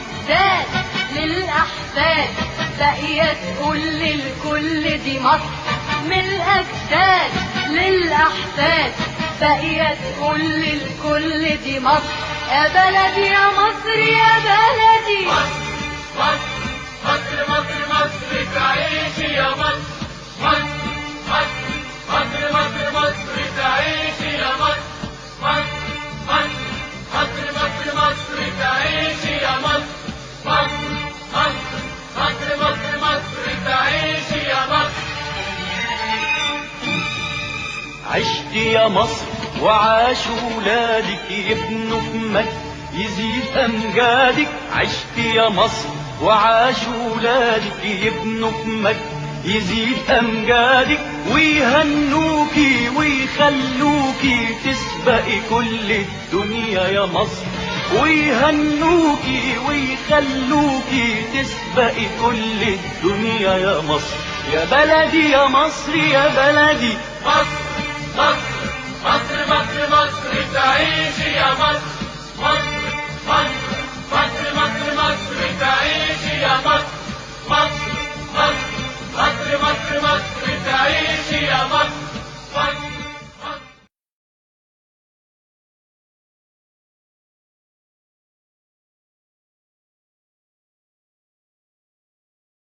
الأجداد للأحفاد باقية تقول للكل دي مصر. من الأجداد للأحفاد باقية تقول للكل دي مصر. يا بلدي يا مصر يا بلدي مصر مصر مصر مصر تعيشي يا مصر. مصر مصر مصر مصر تعيشي يا مصر. مصر مصر مصر مصر تعيشي يا مصر. مصر مصر مصر مصر تعيشي يا مصر. عشت يا مصر وعاش ولادك يبنوا في مجد يزيد أمجادك. عشت يا مصر وعاش ولادك يبنوا في مجد يزيد أمجادك، ويهنوكي ويخلوكي تسبقي كل الدنيا يا مصر. ويهنوكي ويخلوكي تسبقي كل الدنيا يا مصر. يا بلدي يا مصر يا بلدي مصر مصر مصر مصر مصر تعيشي يا مصر. مصر مصر مصر مصر مصر تعيشي يا مصر. مصر مصر مصر مصر مصر